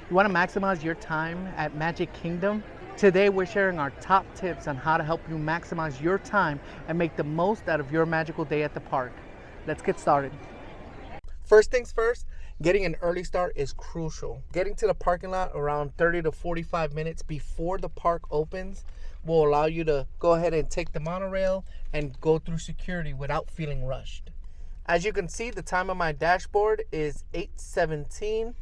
You want to maximize your time at Magic Kingdom? Today we're sharing our top tips on how to help you maximize your time and make the most out of your magical day at the park. Let's get started. First things first, getting an early start is crucial. Getting to the parking lot around 30 to 45 minutes before the park opens will allow you to go ahead and take the monorail and go through security without feeling rushed. As you can see, the time on my dashboard is 8:17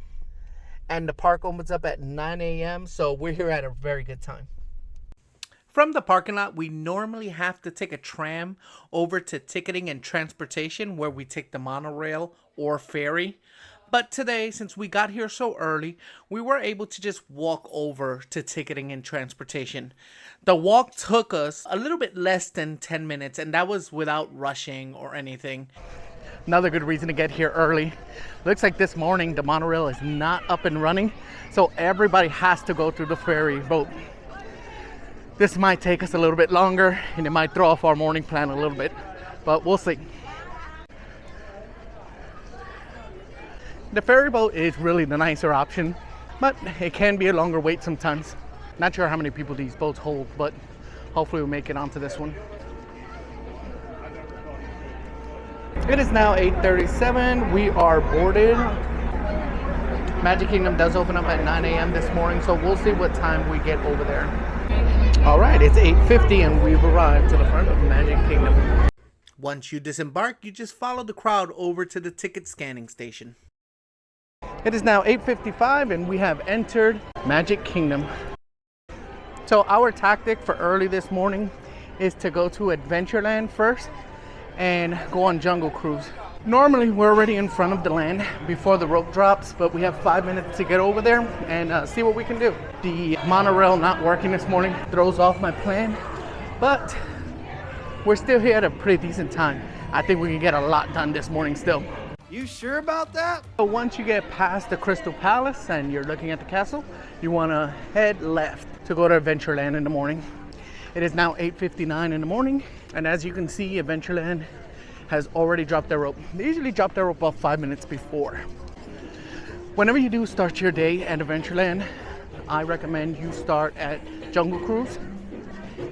and the park opens up at 9 a.m. So we're here at a very good time. From the parking lot, we normally have to take a tram over to ticketing and transportation where we take the monorail or ferry. But today, since we got here so early, we were able to just walk over to ticketing and transportation. The walk took us a little bit less than 10 minutes, and that was without rushing or anything. Another good reason to get here early. Looks like this morning the monorail is not up and running, so everybody has to go through the ferry boat. This might take us a little bit longer, and it might throw off our morning plan a little bit, but we'll see. The ferry boat is really the nicer option, but it can be a longer wait sometimes. Not sure how many people these boats hold, but hopefully we'll make it onto this one. It is now 8:37. We are boarded. Magic Kingdom does open up at 9 a.m. this morning, so we'll see what time we get over there. All right, it's 8:50 and we've arrived to the front of Magic Kingdom. Once you disembark, you just follow the crowd over to the ticket scanning station. It is now 8:55 and we have entered Magic Kingdom. So our tactic for early this morning is to go to Adventureland first and go on Jungle Cruise. Normally we're already in front of the land before the rope drops, but we have 5 minutes to get over there and see what we can do. The monorail not working this morning throws off my plan, but we're still here at a pretty decent time. I think we can get a lot done this morning still. You sure about that? So once you get past the Crystal Palace and you're looking at the castle, you want to head left to go to Adventureland in the morning. It is now 8:59 in the morning, and as you can see, Adventureland has already dropped their rope. They usually drop their rope about 5 minutes before. Whenever you do start your day at Adventureland, I recommend you start at Jungle Cruise,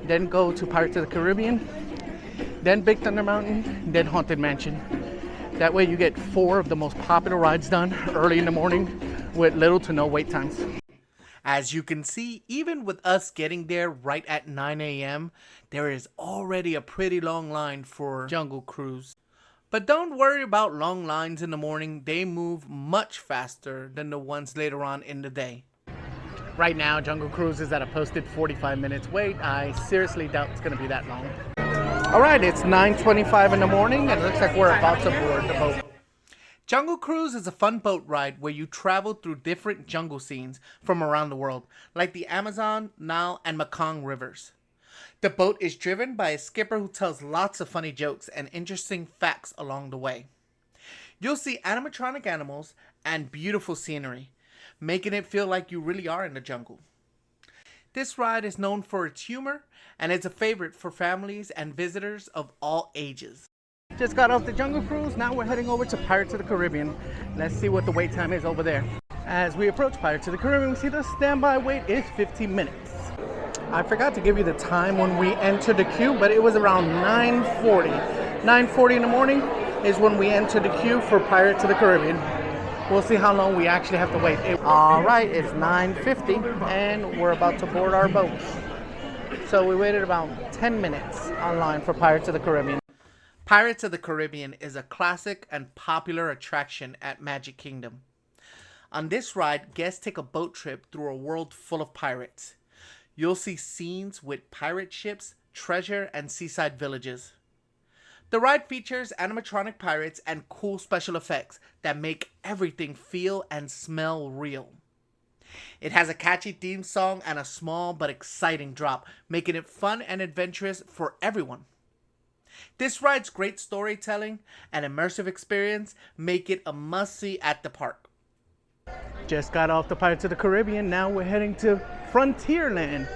then go to Pirates of the Caribbean, then Big Thunder Mountain, then Haunted Mansion. That way you get 4 of the most popular rides done early in the morning with little to no wait times. As you can see, even with us getting there right at 9 a.m., there is already a pretty long line for Jungle Cruise. But don't worry about long lines in the morning. They move much faster than the ones later on in the day. Right now, Jungle Cruise is at a posted 45 minutes wait. I seriously doubt it's going to be that long. All right, it's 9:25 in the morning and it looks like we're about to board the boat. Jungle Cruise is a fun boat ride where you travel through different jungle scenes from around the world, like the Amazon, Nile, and Mekong rivers. The boat is driven by a skipper who tells lots of funny jokes and interesting facts along the way. You'll see animatronic animals and beautiful scenery, making it feel like you really are in the jungle. This ride is known for its humor and is a favorite for families and visitors of all ages. Just got off the Jungle Cruise, now we're heading over to Pirates of the Caribbean. Let's see what the wait time is over there. As we approach Pirates of the Caribbean, we see the standby wait is 15 minutes. I forgot to give you the time when we entered the queue, but it was around 9:40. 9:40 in the morning is when we entered the queue for Pirates of the Caribbean. We'll see how long we actually have to wait. All right, it's 9:50 and we're about to board our boat. So we waited about 10 minutes online for Pirates of the Caribbean. Pirates of the Caribbean is a classic and popular attraction at Magic Kingdom. On this ride, guests take a boat trip through a world full of pirates. You'll see scenes with pirate ships, treasure, and seaside villages. The ride features animatronic pirates and cool special effects that make everything feel and smell real. It has a catchy theme song and a small but exciting drop, making it fun and adventurous for everyone. This ride's great storytelling and immersive experience make it a must-see at the park. Just got off the Pirates of the Caribbean, now we're heading to Frontierland.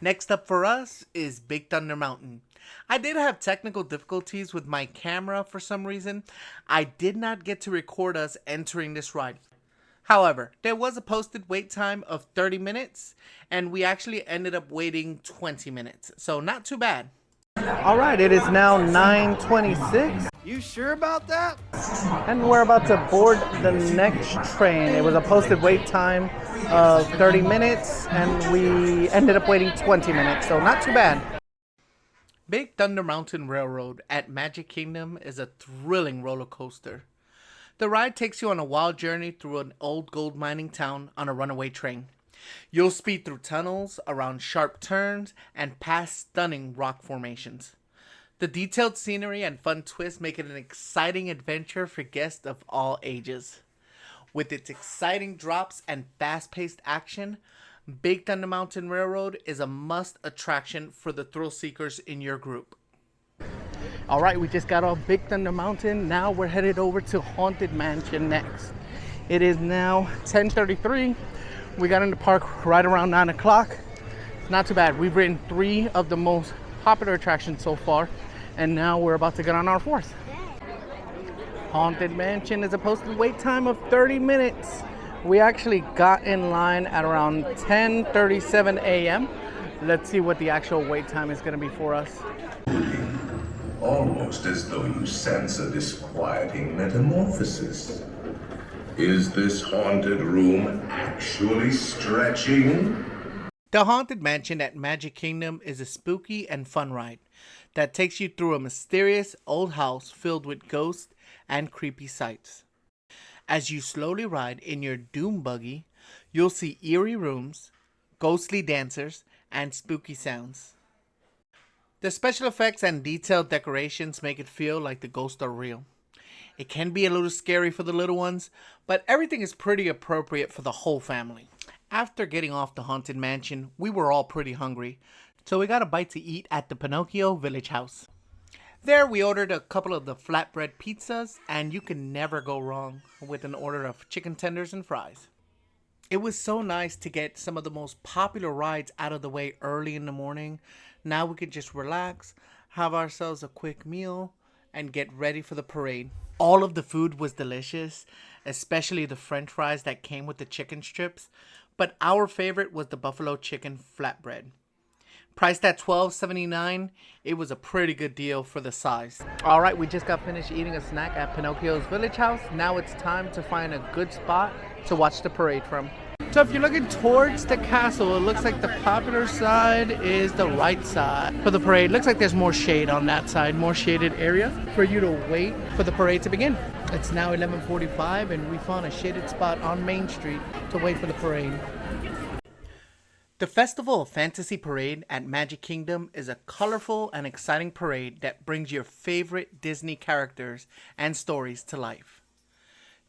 Next up for us is Big Thunder Mountain. I did have technical difficulties with my camera for some reason. I did not get to record us entering this ride. However, there was a posted wait time of 30 minutes, and we actually ended up waiting 20 minutes, so not too bad. All right, it is now 9:26, You sure about that? and we're about to board the next train. It was a posted wait time of 30 minutes, and we ended up waiting 20 minutes, so not too bad. Big Thunder Mountain Railroad at Magic Kingdom is a thrilling roller coaster. The ride takes you on a wild journey through an old gold mining town on a runaway train. You'll speed through tunnels, around sharp turns, and past stunning rock formations. The detailed scenery and fun twists make it an exciting adventure for guests of all ages. With its exciting drops and fast-paced action, Big Thunder Mountain Railroad is a must attraction for the thrill seekers in your group. All right, we just got off Big Thunder Mountain. Now we're headed over to Haunted Mansion next. It is now 10:33. We got in the park right around 9 o'clock. Not too bad. We've ridden 3 of the most popular attractions so far, and now we're about to get on our 4th. Haunted Mansion is a posted wait time of 30 minutes. We actually got in line at around 10:37 a.m. Let's see what the actual wait time is going to be for us. Almost as though you sense a disquieting metamorphosis. Is this haunted room actually stretching? The Haunted Mansion at Magic Kingdom is a spooky and fun ride that takes you through a mysterious old house filled with ghosts and creepy sights. As you slowly ride in your doom buggy, you'll see eerie rooms, ghostly dancers, and spooky sounds. The special effects and detailed decorations make it feel like the ghosts are real. It can be a little scary for the little ones, but everything is pretty appropriate for the whole family. After getting off the Haunted Mansion, we were all pretty hungry, so we got a bite to eat at the Pinocchio Village House. There we ordered a couple of the flatbread pizzas, and you can never go wrong with an order of chicken tenders and fries. It was so nice to get some of the most popular rides out of the way early in the morning. Now we could just relax, have ourselves a quick meal, and get ready for the parade. All of the food was delicious, especially the french fries that came with the chicken strips, but our favorite was the buffalo chicken flatbread. Priced at $12.79, it was a pretty good deal for the size. All right, we just got finished eating a snack at Pinocchio's Village House. Now it's time to find a good spot to watch the parade from. So if you're looking towards the castle, it looks like the popular side is the right side for the parade. Looks like there's more shade on that side, more shaded area for you to wait for the parade to begin. It's now 11:45 and we found a shaded spot on Main Street to wait for the parade. The Festival of Fantasy Parade at Magic Kingdom is a colorful and exciting parade that brings your favorite Disney characters and stories to life.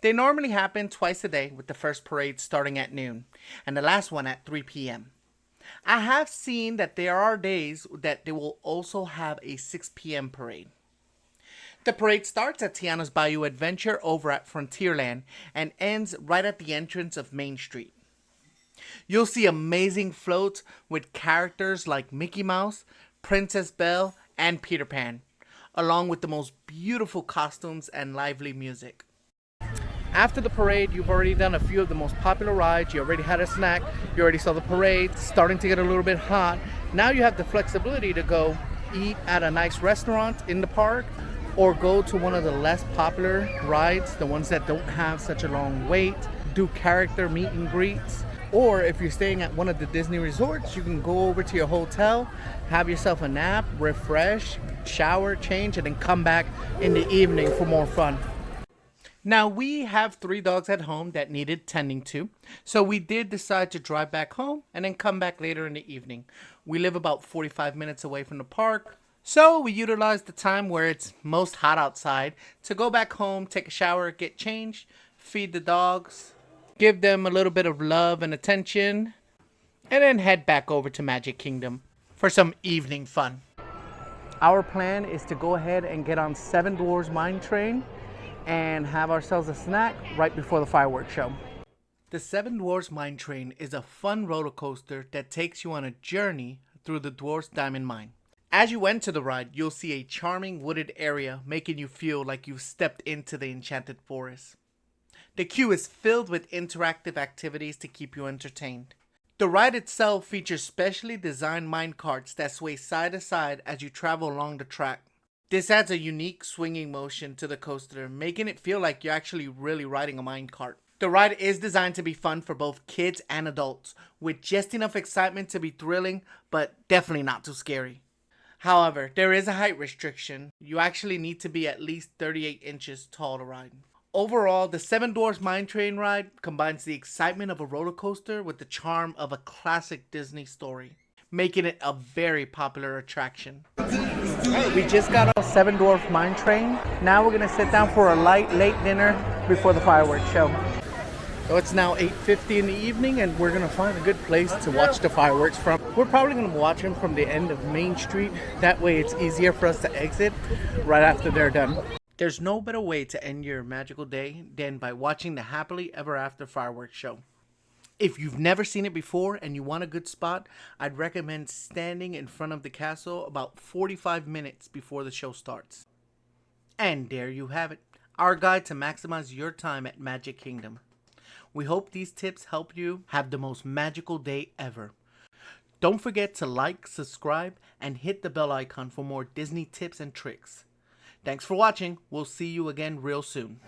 They normally happen twice a day, with the first parade starting at noon and the last one at 3 p.m. I have seen that there are days that they will also have a 6 p.m. parade. The parade starts at Tiana's Bayou Adventure over at Frontierland and ends right at the entrance of Main Street. You'll see amazing floats with characters like Mickey Mouse, Princess Belle, and Peter Pan, along with the most beautiful costumes and lively music. After the parade, you've already done a few of the most popular rides, you already had a snack, you already saw the parade, it's starting to get a little bit hot. Now you have the flexibility to go eat at a nice restaurant in the park or go to one of the less popular rides, the ones that don't have such a long wait, do character meet and greets. Or if you're staying at one of the Disney resorts, you can go over to your hotel, have yourself a nap, refresh, shower, change, and then come back in the evening for more fun. Now, we have 3 dogs at home that needed tending to, so we did decide to drive back home and then come back later in the evening. We live about 45 minutes away from the park, so we utilized the time where it's most hot outside to go back home, take a shower, get changed, feed the dogs, give them a little bit of love and attention, and then head back over to Magic Kingdom for some evening fun. Our plan is to go ahead and get on Seven Dwarfs Mine Train and have ourselves a snack right before the fireworks show. The Seven Dwarfs Mine Train is a fun roller coaster that takes you on a journey through the Dwarfs Diamond Mine. As you enter the ride, you'll see a charming wooded area making you feel like you've stepped into the enchanted forest. The queue is filled with interactive activities to keep you entertained. The ride itself features specially designed mine carts that sway side to side as you travel along the track. This adds a unique swinging motion to the coaster, making it feel like you're actually really riding a mine cart. The ride is designed to be fun for both kids and adults, with just enough excitement to be thrilling, but definitely not too scary. However, there is a height restriction. You actually need to be at least 38 inches tall to ride. Overall, the Seven Dwarfs Mine Train ride combines the excitement of a roller coaster with the charm of a classic Disney story, making it a very popular attraction. We just got off Seven Dwarfs Mine Train. Now we're gonna sit down for a late dinner before the fireworks show. So it's now 8:50 in the evening and we're gonna find a good place to watch the fireworks from. We're probably gonna watch them from the end of Main Street. That way it's easier for us to exit right after they're done. There's no better way to end your magical day than by watching the Happily Ever After fireworks show. If you've never seen it before and you want a good spot, I'd recommend standing in front of the castle about 45 minutes before the show starts. And there you have it, our guide to maximize your time at Magic Kingdom. We hope these tips help you have the most magical day ever. Don't forget to like, subscribe, and hit the bell icon for more Disney tips and tricks. Thanks for watching. We'll see you again real soon.